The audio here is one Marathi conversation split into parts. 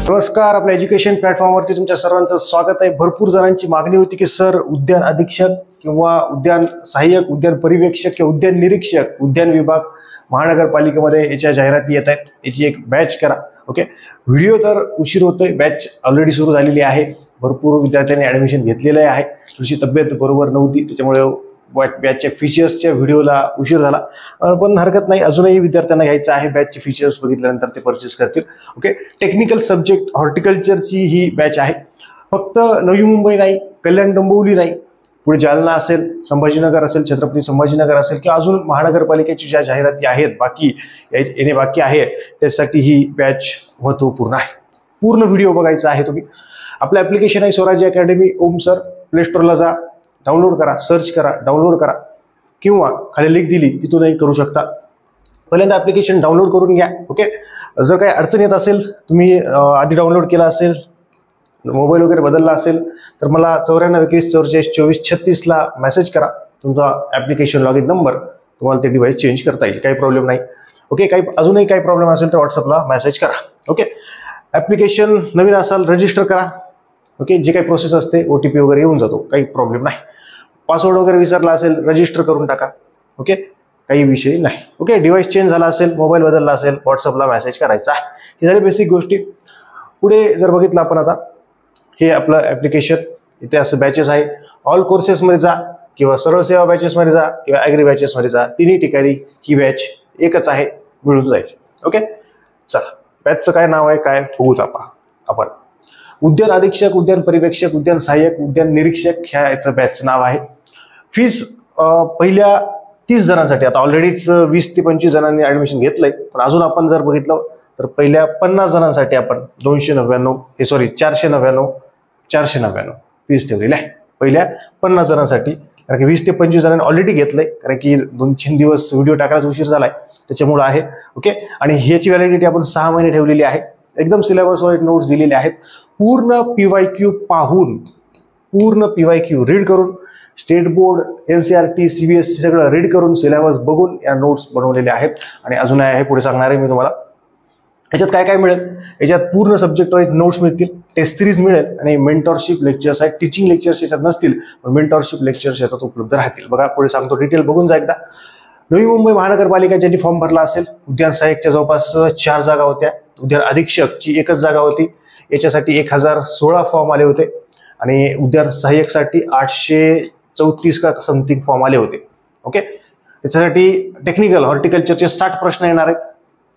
नमस्कार, आपल्या एज्युकेशन प्लॅटफॉर्मवरती तुमच्या सर्वांचं स्वागत आहे। भरपूर जणांची मागणी होती की सर उद्यान अधीक्षक किंवा उद्यान सहाय्यक, उद्यान पर्यवेक्षक किंवा उद्यान निरीक्षक, उद्यान विभाग महानगरपालिकेमध्ये याच्या जाहिराती येत आहेत, याची एक बॅच करा। ओके, व्हिडिओ तर उशीर होतोय, बॅच ऑलरेडी सुरू झालेली आहे, भरपूर विद्यार्थ्यांनी ऍडमिशन घेतलेलं आहे। तुझी तब्येत बरोबर नव्हती त्याच्यामुळे बॅचच्या फीचर्सच्या व्हिडिओला उशीर झाला, पण हरकत नाही, अजूनही विद्यार्थ्यांना घ्यायचं आहे। बॅचचे फीचर्स बघितल्यानंतर ते परचेस करतील। ओके, टेक्निकल सब्जेक्ट हॉर्टिकल्चरची ही बॅच आहे। फक्त नवी मुंबई नाही, कल्याण डोंबिवली नाही, पुढे जालना असेल, संभाजीनगर असेल, छत्रपती संभाजीनगर असेल किंवा अजून महानगरपालिकेची ज्या जाहिराती आहेत बाकी येणे बाकी आहे त्यासाठी ही बॅच महत्त्वपूर्ण आहे। पूर्ण व्हिडिओ बघायचा आहे तुम्ही। आपलं ॲप्लिकेशन आहे स्वराज्य अकॅडमी ओम सर, प्ले स्टोरला जा, डाउनलोड करा, सर्च करा, डाउनलोड करा किंवा खाली लिंक दिली तिथूनही करू शकता। पहिल्यांदा ॲप्लिकेशन डाउनलोड करून घ्या। ओके, जर काही अडचण येत असेल, तुम्ही आधी डाउनलोड केला असेल, मोबाईल वगैरे बदलला असेल तर मला 9421442436ला मेसेज करा, तुमचा ॲप्लिकेशन लॉगिन नंबर, तुम्हाला ते डिव्हाइस चेंज करता येईल, काही प्रॉब्लेम नाही। ओके, अजूनही काही प्रॉब्लेम असेल तर व्हॉट्सअपला मेसेज करा। ओके, ॲप्लिकेशन नवीन असाल रजिस्टर करा। ओके, जे काही प्रोसेस असते OTP वगैरे येऊन जातो, काही प्रॉब्लेम नाही। पासवर्ड वगैरे विसरला असेल रजिस्टर करून टाका। ओके, काही विषय नाही। ओके, डिव्हाइस चेंज झाला असेल, मोबाईल बदलला असेल, व्हॉट्सअपला मेसेज करायचा आहे। हे झाले बेसिक गोष्टी। पुढे जर बघितलं आपण आता, हे आपलं ॲप्लिकेशन, इथे असं बॅचेस आहे। ऑल कोर्सेसमध्ये जा किंवा सरळ सेवा बॅचेसमध्ये जा किंवा ॲग्री बॅचेसमध्ये जा, तिन्ही ठिकाणी ही बॅच एकच आहे, मिळून जाईल। ओके, चला बॅचचं काय नाव आहे काय बघूत आपण। उद्यान अधीक्षक, उद्यान पर्यवेक्षक, उद्यान सहाय्यक, उद्यान निरीक्षक ह्याचं बॅचचं नाव आहे। फीस पहिल्या 30 जणांसाठी, आता ऑलरेडीच 20 ते 25 जणांनी ऍडमिशन घेतलंय, पण अजून आपण जर बघितलं तर पहिल्या 50 जणांसाठी आपण 499 फीस ठेवलेली आहे पहिल्या 50 जणांसाठी। कारण की 20 ते 25 जणांनी ऑलरेडी घेतलंय, कारण की 2-3 दिवस व्हिडिओ टाकायला उशीर झालाय त्याच्यामुळे आहे। ओके, आणि ह्याची व्हॅलिडिटी आपण 6 महिने ठेवलेली आहे। एकदम सिलेबस वर नोट्स दिलेले आहेत, पूर्ण PYQ पाहून, पूर्ण PYQ रीड करून, स्टेट बोर्ड, NCERT, CBSE सगळं रीड करून, सिलेबस बघून या नोट्स बनवलेले आहेत। आणि अजून आहे पुढे सांगणार आहे मी तुम्हाला। याच्यात काय काय मिळेल, याच्यात पूर्ण सब्जेक्ट वाईज नोट्स मिळतील, टेस्ट सिरीज मिळेल आणि मेंटॉरशिप लेक्चर्स आहेत। टीचिंग लेक्चर्स याच्यात नसतील, पण मेंटॉरशिप लेक्चर्स याच्यात उपलब्ध राहतील। बघा पुढे सांगतो, डिटेल बघून जा एकदा। नवी मुंबई महानगरपालिका ज्यांनी फॉर्म भरला असेल, उद्यान सहाय्यकच्या जवळपास 4 जागा होत्या, उद्यान अधीक्षकची 1च जागा होती, याच्यासाठी 1016 फॉर्म आले होते आणि उद्यान सहाय्यकसाठी 834 का समथिंग फॉर्म आले होते। ओके, त्याच्यासाठी टेक्निकल हॉर्टिकल्चरचे 60 प्रश्न येणार आहेत।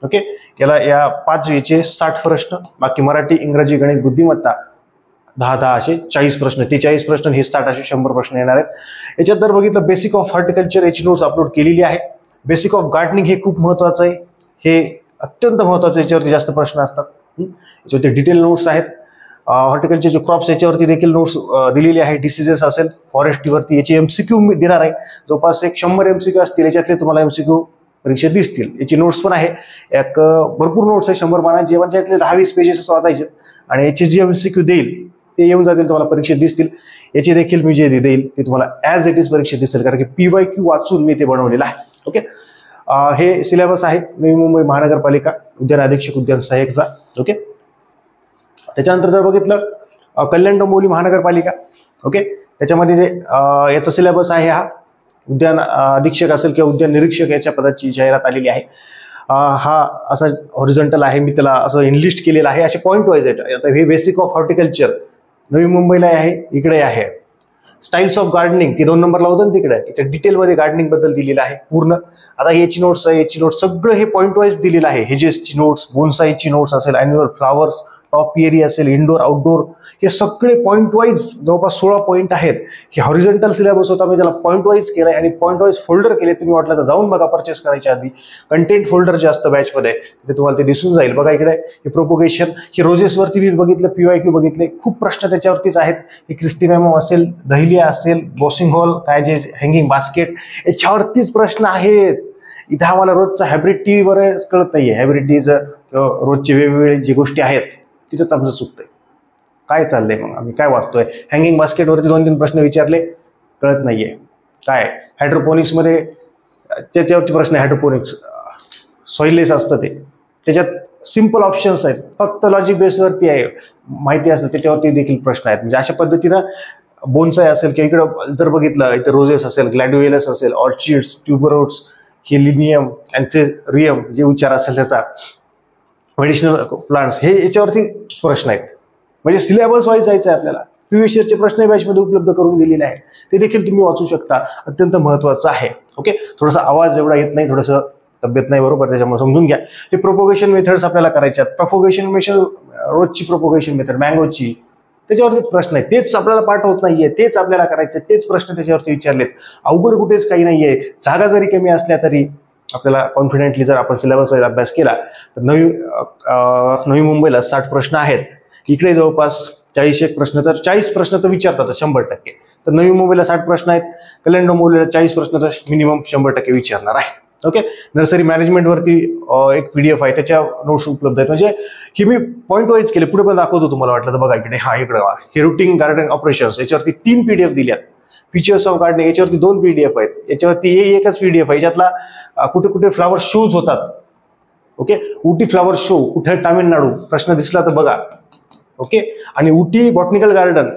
ओके, या 5 वेचे 60 प्रश्न, बाकी मराठी, इंग्रजी, गणित, बुद्धिमत्ता 10-10 असे 40 प्रश्न, 43 प्रश्न, हे 60 असे 100 प्रश्न येणार आहेत। याच्यात जर बघितलं, बेसिक ऑफ हॉर्टिकल्चर याची नोट्स अपलोड केलेली आहे। बेसिक ऑफ गार्डनिंग हे खूप महत्वाचं आहे, हे अत्यंत महत्वाचं, याच्यावरती जास्त प्रश्न असतात। याच्यावरती डिटेल नोट्स आहेत। हॉर्टिकल्चरचे क्रॉप्स याच्यावरती देखील नोट्स दिलेली आहे। डिसीजेस असेल, फॉरेस्टवरती याची MCQ देणार आहे, जवळपास 100 MCQ असतील, याच्यातले तुम्हाला MCQ परीक्षा दिसतील। याची नोट्स पण आहे, एक भरपूर नोट्स आहे 100 पानांची, याच्यातले 10-20 पेजेस वाचायचे आणि याचे जे MCQ देईल ते येऊन जातील, तुम्हाला परीक्षेत दिसतील। याची देखील मी जे देईल ते तुम्हाला ॲज इट इज परीक्षेत दिसेल, कारण की PYQ वाचून मी ते बनवलेलं आहे। ओके, हे सिलेबस आहे नवी मुंबई महानगरपालिका उद्यान अधीक्षक, उद्यान सहाय्यकचा। ओके, त्याच्यानंतर जर बघितलं कल्याण डोंबिवली महानगरपालिका, ओके, त्याच्यामध्ये जे याचा सिलेबस आहे, हा उद्यान अधीक्षक असेल किंवा उद्यान निरीक्षक याच्या पदाची जाहिरात आलेली आहे। हा असा हॉरिझॉन्टल आहे, मी त्याला असं इनलिस्ट केलेलं आहे, असे पॉईंट वाईज आहेत। आता हे बेसिक ऑफ हॉर्टिकल्चर नवी मुंबईला आहे, इकडे आहे। स्टाईल्स ऑफ गार्डनिंग ती 2 नंबरला होतं तिकडे, याच्या डिटेलमध्ये गार्डनिंग बद्दल दिलेलं आहे पूर्ण। आता याची नोट्स आहे, याची नोट्स सगळं हे पॉईंट वाईज दिलेलं आहे। हेजेसची नोट्स, बोनसाईची नोट्स असेल, अॅन्युअल फ्लावर्स, टॉप एरिया असेल, इंडोर आउटडोर, हे सगळे पॉईंट वाईज जवळपास 16 पॉईंट आहेत। हे हॉरिझॉन्टल सिलेबस होता, मी त्याला पॉईंट वाईज केलाय आणि पॉईंट वाईज फोल्डर केले। तुम्ही वाटलं तर जाऊन बघा, परचेस करायच्या आधी कंटेंट फोल्डर जे असतं बॅचमध्ये ते तुम्हाला ते दिसून जाईल। बघा इकडे हे प्रोपोगेशन, हे रोजेसवरती मी बघितलं, PYQ बघितले, खूप प्रश्न त्याच्यावरतीच आहेत। हे क्रिस्टीमॅमम असेल, दहिलिया असेल, बॉसिंग हॉल, काय जे हँगिंग बास्केट, याच्यावरतीच प्रश्न आहेत। इथं आम्हाला रोजचा हायब्रिड टी वरच कळत नाहीये, हायब्रिड टीचं रोजचे वेगवेगळे जी गोष्टी आहेत तिथंच आमचं चुकतंय। काय चाललंय मग, आम्ही काय वाचतोय? हँगिंग बास्केटवरती 2-3 प्रश्न विचारले, कळत नाहीये। काय हायड्रोपोनिक्समध्ये त्याच्यावरती प्रश्न, हायड्रोपोनिक्स सॉइललेस असतं ते, त्याच्यात सिंपल ऑप्शन्स आहेत, फक्त लॉजिक बेसवरती आहे, माहिती असतं त्याच्यावरती देखील प्रश्न आहेत. म्हणजे अशा पद्धतीनं बोन्साय असेल किंवा इकडं जर बघितलं इथं रोजेस असेल, ग्लॅडिओलस असेल, ऑर्चिड्स, ट्युबरोट्स, हेलिनियम, अँथेरियम जे विचार असेल त्याचा, मेडिसिनल प्लांट्स, हे याच्यावरती प्रश्न आहेत. म्हणजे सिलेबस वाईज जायचं आहे आपल्याला. प्रिव्हियस इयरचे प्रश्न बॅचमध्ये उपलब्ध करून दिलेले आहेत, ते देखील तुम्ही वाचू शकता. अत्यंत महत्त्वाचं आहे. ओके, थोडासा आवाज एवढा येत नाही, थोडंसं तब्येत नाही बरोबर, त्याच्यामुळे समजून घ्या. हे प्रोपोगेशन मेथड्स आपल्याला करायचे आहेत. प्रोपोगेशन मेथड, रोजची प्रोपोगेशन मेथड मँगोची, त्याच्यावरतीच प्रश्न आहे. तेच आपल्याला पाठ होत नाहीये, तेच आपल्याला करायचे, तेच प्रश्न त्याच्यावरती विचारलेत. अवघड कुठेच काही नाहीये. जागा जरी कमी असल्या तरी आपल्याला कॉन्फिडेंटली जर आपण सिलेबस वाईज अभ्यास केला तर नवी मुंबईला 60 प्रश्न आहेत. इकडे जवळपास 40 प्रश्न, तर 40 प्रश्न तर विचारतात 100%. तर नवी मुंबईला 60 प्रश्न आहेत, कल्याण डोंबिवलीला 40 प्रश्न तर मिनिमम 100% विचारणार आहेत. ओके, नर्सरी मॅनेजमेंटवरती एक PDF आहे, त्याच्या नोट्स उपलब्ध आहेत. म्हणजे हे मी पॉईंट वाईज केले, पुढे पण दाखवतो तुम्हाला वाटलं तर. बघा इकडे, हा इकडे हे रुटीन गार्डन ऑपरेशन्स, याच्यावरती 3 PDF दिल्यात. फीचर्स ऑफ गार्डनिंग याच्यावरती 2 PDF आहेत. याच्यावरती एकच PDF आहे, याच्यातला कुठे कुठे फ्लावर शोज होतात. ओके, उटी फ्लावर शो कुठे, तामिळनाडू, प्रश्न दिसला तर बघा. ओके, आणि उटी बॉटनिकल गार्डन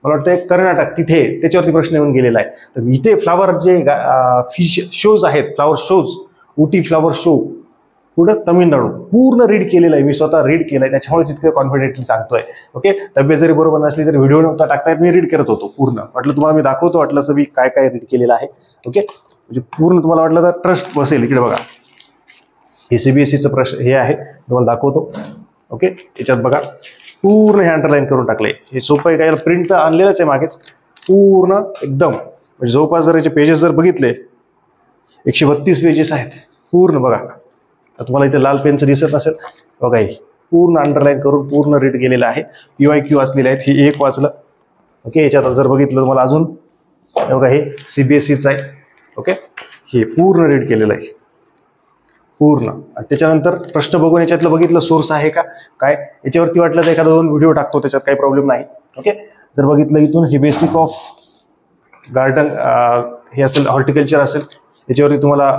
मला वाटतं कर्नाटक, तिथे त्याच्यावरती प्रश्न येऊन गेलेला आहे. तर इथे फ्लावर जे फिश शोज आहेत, flower shows, Ooty flower show कुठं, तामिळनाडू, पूर्ण रीड केलेलं आहे. मी स्वतः रीड केलंय, त्याच्यामुळे इतकं कॉन्फिडेंटली सांगतोय. ओके, तब्येत जरी बरोबर नसली तरी व्हिडिओ नव्हता टाकता येत, मी रीड करत होतो पूर्ण. वाटलं तुम्हाला मी दाखवतो, वाटलं असं मी काय काय रीड केलेलं आहे. ओके, म्हणजे पूर्ण तुम्हाला वाटलं तर ट्रस्ट बसेल. इकडे बघा, हे CBSEचं प्रश्न हे आहे, तुम्हाला दाखवतो. ओके, याच्यात बघा पूर्ण हे अंडरलाईन करून टाकले. हे सोपं आहे, काय प्रिंट तर आणलेलंच आहे मागेच, पूर्ण एकदम. म्हणजे जवळपास जर याचे पेजेस जर बघितले 132 पेजेस आहेत पूर्ण. बघा तुम्हाला इथे लाल पेनचं दिसत नसेल, बघा हे पूर्ण अंडरलाईन करून पूर्ण रीड केलेलं आहे. PYQ वाचलेले आहेत, हे एक वाचलं. ओके, याच्यात जर बघितलं तुम्हाला अजून बघा, हे CBSEचं आहे. ओके, हे पूर्ण रीड केलेलं आहे पूर्ण. त्याच्यानंतर प्रश्न बघून याच्यातलं बघितलं सोर्स आहे का काय, याच्यावरती वाटलं तर एखादा 2 व्हिडिओ टाकतो, त्याच्यात काही प्रॉब्लेम नाही. ओके, जर बघितलं इथून हे बेसिक ऑफ गार्डन हे असेल, हॉर्टिकल्चर असेल, याच्यावरती तुम्हाला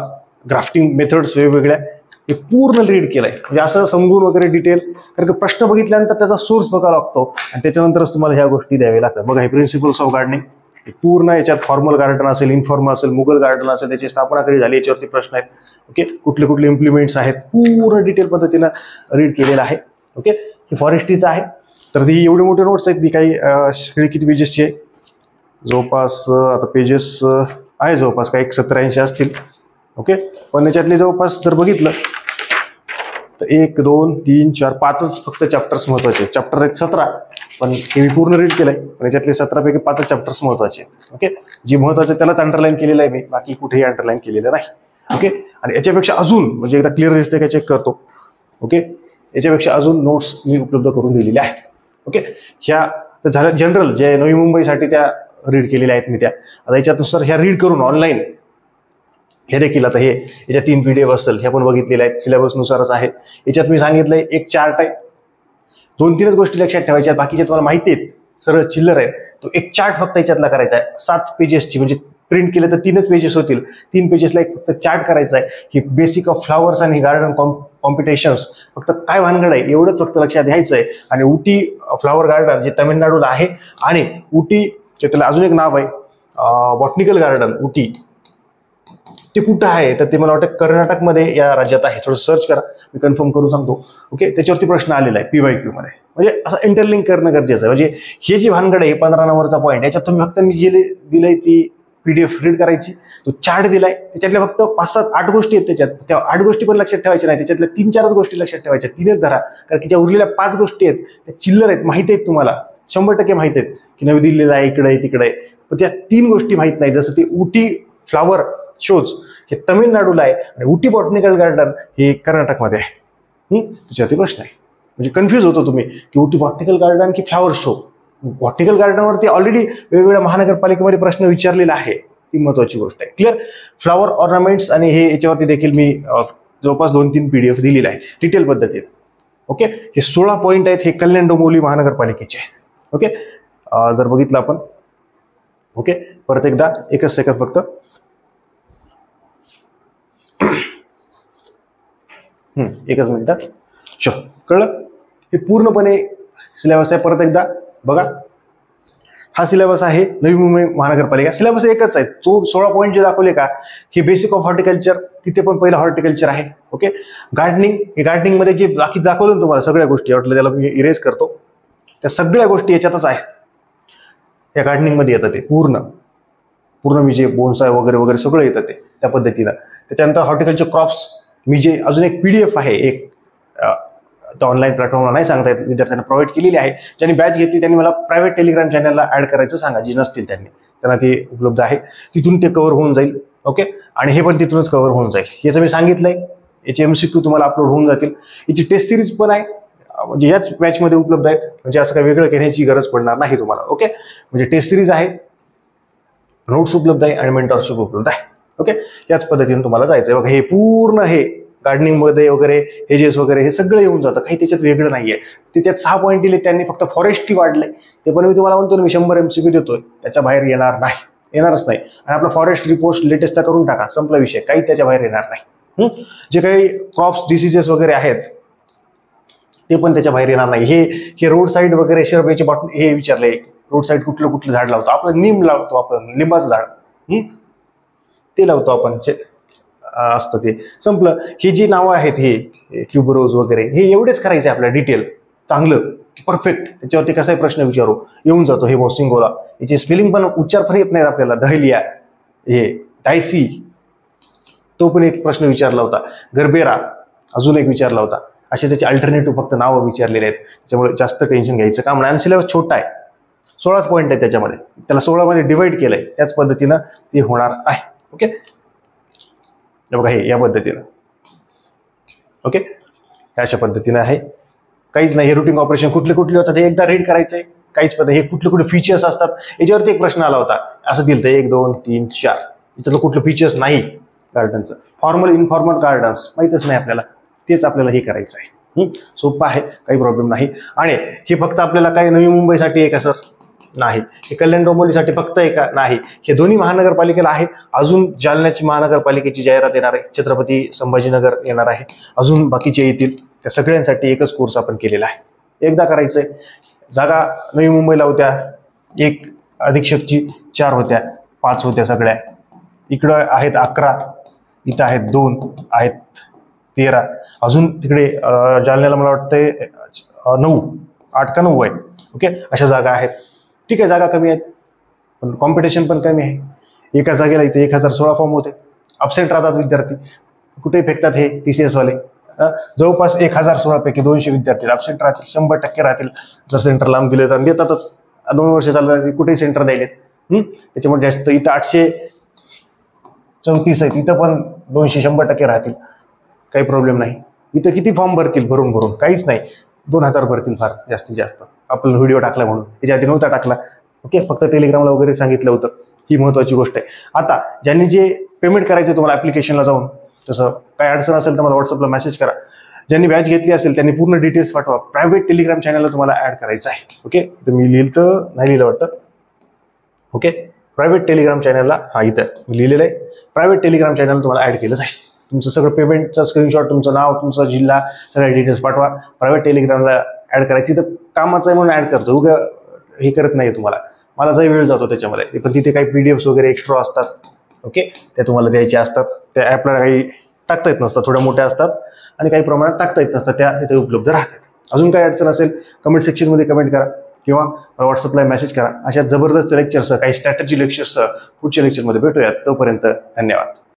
ग्राफ्टिंग मेथड्स वेगवेगळ्या, हे पूर्ण रीड केलंय. म्हणजे असं समजून वगैरे डिटेल, कारण की प्रश्न बघितल्यानंतर त्याचा सोर्स बघावा लागतो आणि त्याच्यानंतरच तुम्हाला ह्या गोष्टी द्याव्या लागतात. बघा, हे प्रिन्सिपल्स ऑफ गार्डनिंग, पूर्ण याच्यात फॉर्मल गार्डन असेल, इन्फॉर्मल असेल, मुघल गार्डन असेल, त्याची स्थापना कधी झाली याच्यावरती प्रश्न आहेत. ओके, कुठले कुठले इम्प्लिमेंट्स आहेत, पूर्ण डिटेल पद्धतीनं रीड केलेलं आहे. ओके, हे फॉरेस्ट्रीचं आहे. तर ती एवढे मोठे नोट्स आहेत. ती काही सगळी किती पेजेसची आहे, जवळपास आता पेजेस आहे जवळपास काही 187 असतील. ओके, पण याच्यातले जवळपास जर बघितलं तर 1, 2, 3, 4, 5च फक्त चॅप्टर्स महत्वाचे. चॅप्टर आहेत 17, पण हे मी पूर्ण रीड केलंय. पण याच्यातले 17 पैकी 5 चॅप्टर्स महत्वाचे. ओके, जी महत्वाचे त्यालाच अंडरलाईन केलेलं आहे मी, बाकी कुठेही अंडरलाईन केलेलं नाही. ओके, आणि याच्यापेक्षा अजून म्हणजे एकदा क्लिअर दिसतंय का चेक करतो. ओके, याच्यापेक्षा अजून नोट्स मी उपलब्ध करून दिलेले आहेत. ओके, ह्या तर झाल्या जनरल, जे नवी मुंबईसाठी त्या रीड केलेल्या आहेत मी त्या. आता याच्यानुसार ह्या रीड करून ऑनलाईन हे देखील, आता हे याच्या 3 PDF असतील, हे पण बघितलेले आहेत, सिलेबसनुसारच आहे. याच्यात मी सांगितलंय एक चार्ट आहे, 2-3च गोष्टी लक्षात ठेवायच्या, बाकीच्या तुम्हाला माहिती आहेत, सरळ चिल्लर आहे. तो एक चार्ट फक्त याच्यातला करायचा आहे 7 पेजेसची. म्हणजे प्रिंट केलं तर 3च पेजेस होतील, 3 पेजेसला एक फक्त चार्ट करायचा आहे. ही बेसिक ऑफ फ्लावर्स आणि गार्डन कॉम्पिटिशन्स, फक्त काय भानगड आहे एवढंच फक्त लक्षात घ्यायचं आहे. आणि उटी फ्लावर गार्डन जे तामिळनाडूला आहे, आणि उटी त्याला अजून एक नाव आहे बॉटनिकल गार्डन उटी, ते कुठं आहे तर ते मला वाटतं कर्नाटकमध्ये या राज्यात आहे. थोडं सर्च करा, मी कन्फर्म करून सांगतो. ओके, त्याच्यावरती प्रश्न आलेला आहे PYQ मध्ये. म्हणजे असं इंटरलिंक करणं गरजेचं आहे. म्हणजे हे जी भानगड आहे 15 नंबरचा पॉईंट, याच्यात तुम्ही फक्त मी जे दिलंय ती PDF रीड करायची, तो चार्ट दिलाय, त्याच्यातल्या फक्त 5-7-8 गोष्टी आहेत त्याच्यात. त्या 8 गोष्टी पण लक्षात ठेवायच्या नाही, त्याच्यातल्या 3-4 गोष्टी लक्षात ठेवायच्या, 3च धरा. कारण की ज्या उरलेल्या 5 गोष्टी आहेत त्या चिल्लर आहेत, माहिती आहेत तुम्हाला, 100% माहिती आहेत की नवी दिल्लीला आहे, इकडे आहे, तिकडे आहे. पण त्या 3 गोष्टी माहित नाही. जसं ते उटी फ्लावर शोज हे तमिळनाडूला आहे, आणि उटी बॉटनिकल गार्डन हे कर्नाटकमध्ये आहे. त्याच्यावरती प्रश्न आहे. म्हणजे कन्फ्यूज होतो तुम्ही की उटी बॉटनिकल गार्डन की फ्लावर शो. बॉटनिकल गार्डनवरती ऑलरेडी वेगवेगळ्या महानगरपालिकेमध्ये प्रश्न विचारलेला आहे, ती महत्वाची गोष्ट आहे. क्लिअर, फ्लावर ऑर्नामेंट्स, आणि हे याच्यावरती देखील मी जवळपास 2-3 PDF दिलेले आहेत डिटेल पद्धतीने. ओके, हे 16 पॉईंट आहेत, हे कल्याण डोंबिवली महानगरपालिकेचे आहेत. ओके, जर बघितलं आपण, ओके परत एकदा एकच सेकंद फक्त, एकच मिनिट. चल कळलं, हे पूर्णपणे सिलेबस आहे. परत एकदा बघा, हा सिलेबस आहे नवी मुंबई महानगरपालिका. सिलेबस एकच आहे, तो 16 पॉईंट जे दाखवले का, हे बेसिक ऑफ हॉर्टिकल्चर, तिथे पण पहिलं हॉर्टिकल्चर आहे. ओके, गार्डनिंग, हे गार्डनिंगमध्ये जे बाकी दाखवलं ना तुम्हाला सगळ्या गोष्टी, वाटलं त्याला मी इरेज करतो, त्या सगळ्या गोष्टी याच्यातच आहेत, या गार्डनिंगमध्ये येतं ते पूर्ण मी जे बोन्साय वगैरे वगैरे सगळं येतं ते त्या पद्धतीनं. त्याच्यानंतर हॉर्टिकल्चर क्रॉप्स, मी जे अजून एक PDF आहे, एक ऑनलाईन प्लॅटफॉर्मला नाही सांगता येत, विद्यार्थ्यांना प्रोव्हाइड केलेली आहे. ज्यांनी बॅच घेतली त्यांनी मला प्रायव्हेट टेलिग्राम चॅनलला ऍड करायचं सांगा, जे नसतील त्यांना ते उपलब्ध आहे, तिथून ते कव्हर होऊन जाईल. ओके, आणि हे पण तिथूनच कव्हर होऊन जाईल. याचं मी सांगितलंय, याचे MCQ तुम्हाला अपलोड होऊन जातील. याची टेस्ट सिरीज पण आहे, म्हणजे याच बॅचमध्ये उपलब्ध आहेत, म्हणजे असं काही वेगळं घेण्याची गरज पडणार नाही तुम्हाला. ओके, म्हणजे टेस्ट सिरीज आहे, नोट्स उपलब्ध आहे आणि मेंटॉरशिप उपलब्ध आहे. ओके, याच पद्धतीने तुम्हाला जायचं आहे. बघा, हे पूर्ण हे गार्डनिंगमध्ये वगैरे हेजेस वगैरे हे सगळं येऊन जातं, काही त्याच्यात वेगळं नाहीये. त्याच्यात 6 पॉईंट दिले, त्यांनी फक्त फॉरेस्टही वाढले, ते पण मी तुम्हाला म्हणतो ना, मी 100 MCQ देतोय, त्याच्या बाहेर येणारच नाही. आणि आपला फॉरेस्ट रिपोर्ट लेटेस्टचा करून टाका, संपला विषय, काही त्याच्या बाहेर येणार नाही. जे काही क्रॉप्स डिसीजेस वगैरे आहेत ते पण त्याच्या बाहेर येणार नाही. हे रोड साईड वगैरे शरबेचे बॉटल हे विचारले, रोड साईड कुठलं झाड लावतो आपण, नीम लावतो आपण, लिंबाचं झाड ते लावतो आपण, असतं ते, संपलं. हे जी नावं आहेत, हे ट्युबरोज वगैरे, हे एवढेच करायचे आपल्या डिटेल, चांगलं परफेक्ट. त्याच्यावरती कसाही प्रश्न विचारू येऊन जातो. हे बॉसिंगोला, याची स्पेलिंग पण उच्चार पण येत नाहीत आपल्याला. दहलिया, हे डायसी, तो पण एक प्रश्न विचारला होता. गरबेरा अजून एक विचारला होता. असे त्याचे अल्टरनेटिव्ह फक्त नावं विचारलेले आहेत, त्याच्यामुळे जास्त टेन्शन घ्यायचं काम नाही. आणि सिलेबस छोटा आहे, 16 पॉईंट आहे त्याच्यामध्ये, त्याला 16 मध्ये डिवाइड केलंय, त्याच पद्धतीनं ते होणार आहे. ओके, बघा हे या पद्धतीनं. ओके, अशा पद्धतीनं आहे, काहीच नाही. हे रुटीन ऑपरेशन कुठले होतात हे एकदा रीड करायचंय, काहीच पद्धत. हे कुठले फीचर्स असतात याच्यावरती एक प्रश्न आला होता, असं दिलं तर 1 2 3 4, याच्यातलं कुठलं फीचर्स नाही गार्डनचं. फॉर्मल इनफॉर्मल गार्डन्स माहीतच नाही आपल्याला, तेच आपल्याला हे करायचं आहे. सोपं आहे, काही प्रॉब्लेम नाही. आणि हे फक्त आपल्याला काही नवी मुंबईसाठी आहे का सर? नाही. हे कल्याण डोंबिवलीसाठी फक्त आहे का? नाही. हे दोन्ही महानगरपालिकेला आहे. अजून जालन्याची महानगरपालिकेची जाहिरात येणार आहे, छत्रपती संभाजीनगर येणार आहे, अजून बाकीचे येतील. त्या सगळ्यांसाठी एकच कोर्स आपण केलेला आहे, एकदा करायचंय. जागा नवी मुंबईला होत्या 1 अधीक्षकची 4 होत्या, 5 होत्या सगळ्या. इकडं आहेत 11, इथं आहेत 2, आहेत 13. अजून तिकडे जालन्याला मला वाटतंय 9, 8 का 9 आहेत. ओके, अशा जागा आहेत. ठीक आहे, जागा कमी आहेत पण कॉम्पिटिशन पण कमी आहे. एका जागेला इथे 1016 फॉर्म होते. अबसेंट राहतात विद्यार्थी, कुठेही फेकतात हे TCS वाले. जवळपास 1016 पैकी 200 विद्यार्थी अबसेंट राहतील, 100% राहतील. जर सेंटर लांब दिले तर देतातच. 2 वर्ष चालतात कुठेही सेंटर द्यायलेत. त्याच्यामुळे जास्त. इथं 834 आहेत, इथं पण 200 100% राहतील, काही प्रॉब्लेम नाही. इथं किती फॉर्म भरतील? भरून काहीच नाही, 2000 भरतील फार जास्तीत जास्त. आपण व्हिडिओ टाकला म्हणून, त्याच्या आधी नव्हता टाकला. ओके, फक्त टेलिग्रामला वगैरे सांगितलं होतं. ही महत्वाची गोष्ट आहे. आता ज्यांनी जे पेमेंट करायचं तुम्हाला ऍप्लिकेशनला जाऊन, तसं काय अडचण असेल तर मला व्हॉट्सअपला मेसेज करा. ज्यांनी बॅच घेतली असेल त्यांनी पूर्ण डिटेल्स पाठवा. प्रायव्हेट टेलिग्राम चॅनलला तुम्हाला ऍड करायचं आहे. ओके, तर मी नाही लिहिलं वाटतं. ओके, प्रायव्हेट टेलिग्राम चॅनलला, इथं मी लिहिलेलं आहे, प्रायव्हेट टेलिग्राम चॅनल तुम्हाला ऍड केलं जाईल. तुमचं सगळं पेमेंटचं स्क्रीनशॉट, तुमचं नाव, तुमचा जिल्हा, सगळ्या डिटेल्स पाठवा. प्रायव्हेट टेलिग्रामला ऍड करायची. तर कामाचं आहे म्हणून ऍड करतो, उगा हे करत नाही तुम्हाला. मला जरी वेळ जातो त्याच्यामध्ये, पण तिथे काही PDFs वगैरे एक्स्ट्रा असतात. ओके, त्या तुम्हाला द्यायचे असतात. त्या ॲपला काही टाकता येत नसतात, थोड्या मोठ्या असतात आणि काही प्रमाणात टाकता येत नसतात, त्या तिथे उपलब्ध राहतात. अजून काही अडचण असेल कमेंट सेक्शनमध्ये कमेंट करा किंवा व्हॉट्सअपला मेसेज करा. अशा जबरदस्त लेक्चर्स, काही स्ट्रॅटेजी लेक्चर्स पुढच्या लेक्चरमध्ये भेटूयात. तोपर्यंत धन्यवाद.